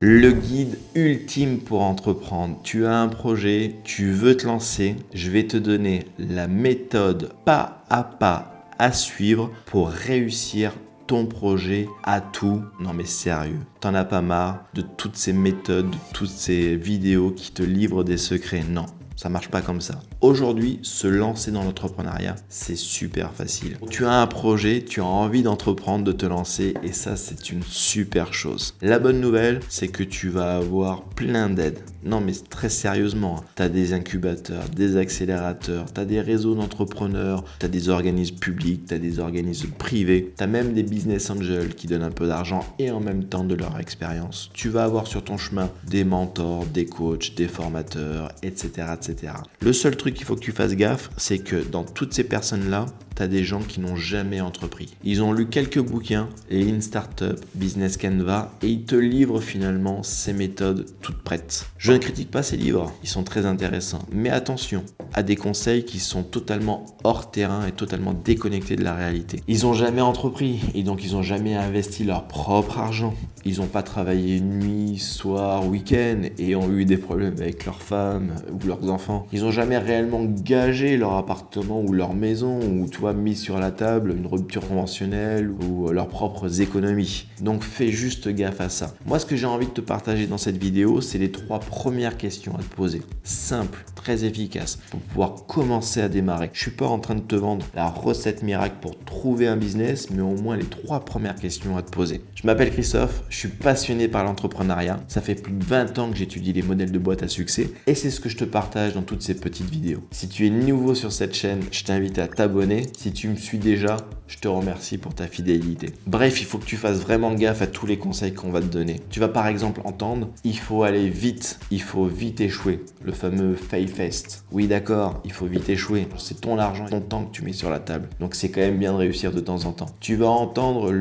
Le guide ultime pour entreprendre. Tu as un projet, tu veux te lancer, je vais te donner la méthode pas à suivre pour réussir ton projet à tout. Non mais sérieux, t'en as pas marre de toutes ces méthodes, de toutes ces vidéos qui te livrent des secrets? Non. Ça marche pas comme ça. Aujourd'hui, se lancer dans l'entrepreneuriat, c'est super facile. Tu as un projet, tu as envie d'entreprendre, de te lancer et ça, c'est une super chose. La bonne nouvelle, c'est que tu vas avoir plein d'aides. Non, mais très sérieusement, tu as des incubateurs, des accélérateurs, tu as des réseaux d'entrepreneurs, tu as des organismes publics, tu as des organismes privés, tu as même des business angels qui donnent un peu d'argent et en même temps de leur expérience. Tu vas avoir sur ton chemin des mentors, des coachs, des formateurs, etc. Le seul truc qu'il faut que tu fasses gaffe, c'est que dans toutes ces personnes-là, tu as des gens qui n'ont jamais entrepris. Ils ont lu quelques bouquins, Lean Startup, Business Canva, et ils te livrent finalement ces méthodes toutes prêtes. Je ne critique pas ces livres, ils sont très intéressants, mais attention à des conseils qui sont totalement hors terrain et totalement déconnectés de la réalité. Ils n'ont jamais entrepris et donc ils n'ont jamais investi leur propre argent. Ils n'ont pas travaillé nuit, soir, week-end et ont eu des problèmes avec leurs femmes ou leurs enfants. Ils n'ont jamais réellement gagé leur appartement ou leur maison ou mis sur la table une rupture conventionnelle ou leurs propres économies. Donc fais juste gaffe à ça. Moi, ce que j'ai envie de te partager dans cette vidéo, c'est les 3 premières questions à te poser. Simple, très efficace pour pouvoir commencer à démarrer. Je suis pas en train de te vendre la recette miracle pour trouver un business, mais au moins les 3 premières questions à te poser. Je m'appelle Christophe, je suis passionné par l'entrepreneuriat. Ça fait plus de 20 ans que j'étudie les modèles de boîtes à succès et c'est ce que je te partage dans toutes ces petites vidéos. Si tu es nouveau sur cette chaîne, je t'invite à t'abonner. Si tu me suis déjà, je te remercie pour ta fidélité. Bref, il faut que tu fasses vraiment gaffe à tous les conseils qu'on va te donner. Tu vas par exemple entendre, il faut aller vite, il faut vite échouer. Le fameux fail fast. Oui d'accord, il faut vite échouer. C'est ton argent, ton temps que tu mets sur la table. Donc c'est quand même bien de réussir de temps en temps. Tu vas entendre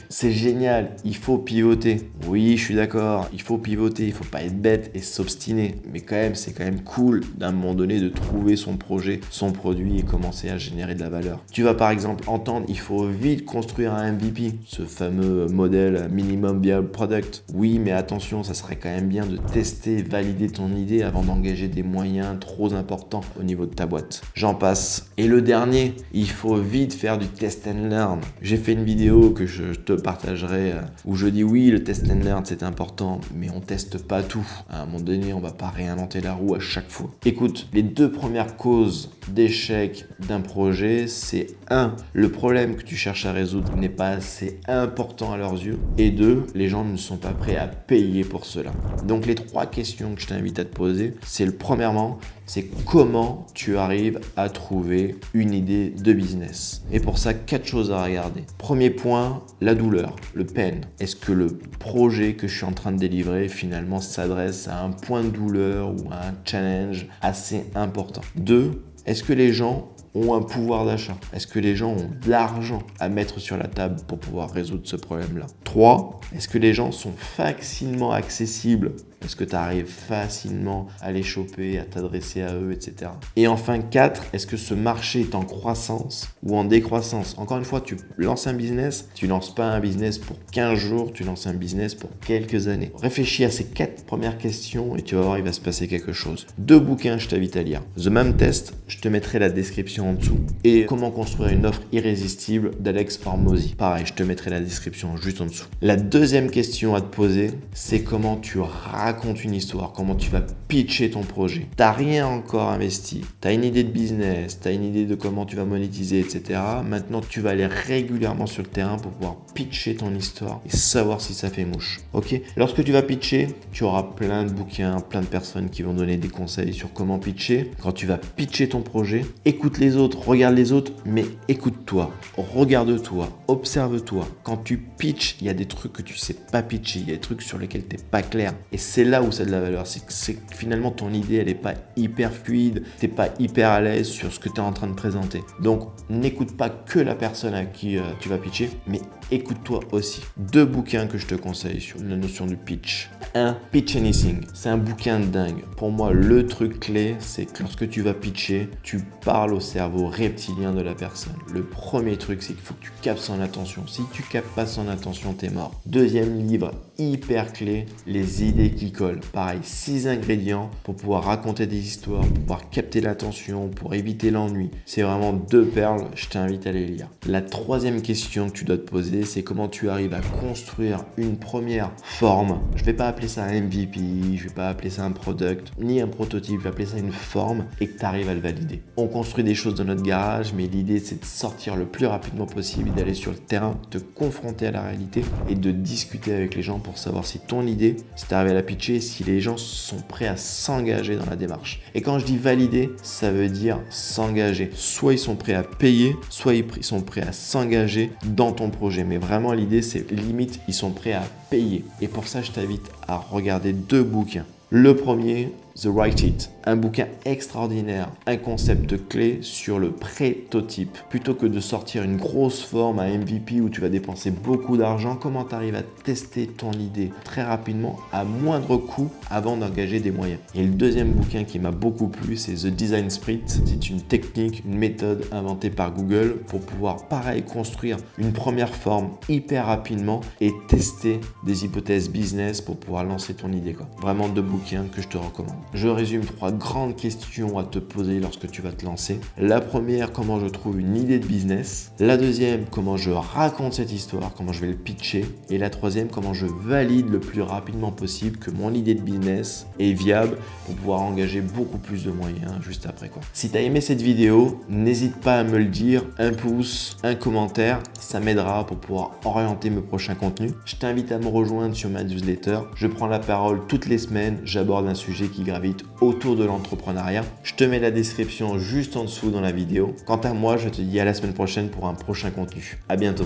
c'est génial, il faut pivoter. Oui, je suis d'accord, il faut pivoter, il faut pas être bête et s'obstiner. Mais quand même, c'est quand même cool d'un moment donné de trouver son projet, son produit et commencer à générer de la valeur. Tu vas par exemple entendre, il faut vite construire un MVP, ce fameux modèle minimum viable product. Oui, mais attention, ça serait quand même bien de tester, valider ton idée avant d'engager des moyens trop importants au niveau de ta boîte. J'en passe. Et le dernier, il faut vite faire du test and learn. J'ai fait une vidéo que je te partagerai où je dis oui, le test and learn c'est important, mais on teste pas tout. À un moment donné, on va pas réinventer la roue à chaque fois. Écoute, les 2 premières causes d'échec d'un projet, c'est 1. Le problème que tu cherches à résoudre n'est pas assez important à leurs yeux. Et 2. Les gens ne sont pas prêts à payer pour cela. Donc les 3 questions que je t'invite à te poser, c'est premièrement, c'est comment tu arrives à trouver une idée de business. Et pour ça, 4 choses à regarder. Premier point, la douleur, le pain. Est-ce que le projet que je suis en train de délivrer finalement s'adresse à un point de douleur ou à un challenge assez important? 2. Est-ce que les gens ont un pouvoir d'achat? Est-ce que les gens ont de l'argent à mettre sur la table pour pouvoir résoudre ce problème-là? 3. Est-ce que les gens sont facilement accessibles? Est-ce que tu arrives facilement à les choper, à t'adresser à eux, etc. Et enfin 4, est-ce que ce marché est en croissance ou en décroissance? Encore une fois, tu lances un business, tu lances pas un business pour 15 jours, tu lances un business pour quelques années. Réfléchis à ces 4 premières questions et tu vas voir, il va se passer quelque chose. 2 bouquins, je t'invite à lire. The Mam Test, je te mettrai la description en dessous. Et Comment construire une offre irrésistible d'Alex Hormozy. Pareil, je te mettrai la description juste en dessous. La deuxième question à te poser, c'est comment tu racontes une histoire, comment tu vas pitcher ton projet. T'as rien encore investi, t'as une idée de business, t'as une idée de comment tu vas monétiser, etc. Maintenant, tu vas aller régulièrement sur le terrain pour pouvoir pitcher ton histoire et savoir si ça fait mouche. Ok? Lorsque tu vas pitcher, tu auras plein de bouquins, plein de personnes qui vont donner des conseils sur comment pitcher. Quand tu vas pitcher ton projet, écoute les autres, regarde les autres, mais écoute-toi, regarde-toi, observe-toi. Quand tu pitches, il y a des trucs que tu sais pas pitcher, il y a des trucs sur lesquels t'es pas clair. Et c'est là où ça a de la valeur, c'est que finalement ton idée, elle est pas hyper fluide, t'es pas hyper à l'aise sur ce que tu es en train de présenter. Donc, n'écoute pas que la personne à qui tu vas pitcher, mais écoute-toi aussi. 2 bouquins que je te conseille sur la notion du pitch. 1, Pitch Anything. C'est un bouquin de dingue. Pour moi, le truc clé, c'est que lorsque tu vas pitcher, tu parles au cerveau reptilien de la personne. Le premier truc, c'est qu'il faut que tu captes son attention. Si tu captes pas son attention, t'es mort. Deuxième livre hyper clé, les idées qui collent. Pareil, 6 ingrédients pour pouvoir raconter des histoires, pour pouvoir capter l'attention, pour éviter l'ennui. C'est vraiment 2 perles, je t'invite à les lire. La troisième question que tu dois te poser, c'est comment tu arrives à construire une première forme. Je ne vais pas appeler ça un MVP, je ne vais pas appeler ça un product, ni un prototype, je vais appeler ça une forme et que tu arrives à le valider. On construit des choses dans notre garage, mais l'idée c'est de sortir le plus rapidement possible et d'aller sur le terrain, te confronter à la réalité et de discuter avec les gens pour savoir si ton idée, si tu arrives à la pitcher, si les gens sont prêts à s'engager dans la démarche. Et quand je dis valider, ça veut dire s'engager. Soit ils sont prêts à payer, soit ils sont prêts à s'engager dans ton projet. Mais vraiment l'idée c'est limite, ils sont prêts à payer. Et pour ça, je t'invite à regarder 2 bouquins. Le premier, The Write It, un bouquin extraordinaire, un concept clé sur le prototype. Plutôt que de sortir une grosse forme à MVP où tu vas dépenser beaucoup d'argent, comment tu arrives à tester ton idée très rapidement à moindre coût avant d'engager des moyens. Et le deuxième bouquin qui m'a beaucoup plu, c'est The Design Sprint. C'est une technique, une méthode inventée par Google pour pouvoir pareil construire une première forme hyper rapidement et tester des hypothèses business pour pouvoir lancer ton idée. Vraiment 2 bouquins que je te recommande. Je résume 3 grandes questions à te poser lorsque tu vas te lancer. La première, comment je trouve une idée de business. La deuxième, comment je raconte cette histoire, comment je vais le pitcher. Et la troisième, comment je valide le plus rapidement possible que mon idée de business est viable pour pouvoir engager beaucoup plus de moyens juste après. Si tu as aimé cette vidéo, n'hésite pas à me le dire, un pouce, un commentaire, ça m'aidera pour pouvoir orienter mes prochains contenus. Je t'invite à me rejoindre sur ma newsletter. Je prends la parole toutes les semaines, j'aborde un sujet qui gravite autour de l'entrepreneuriat. Je te mets la description juste en dessous dans la vidéo. Quant à moi, je te dis à la semaine prochaine pour un prochain contenu. À bientôt.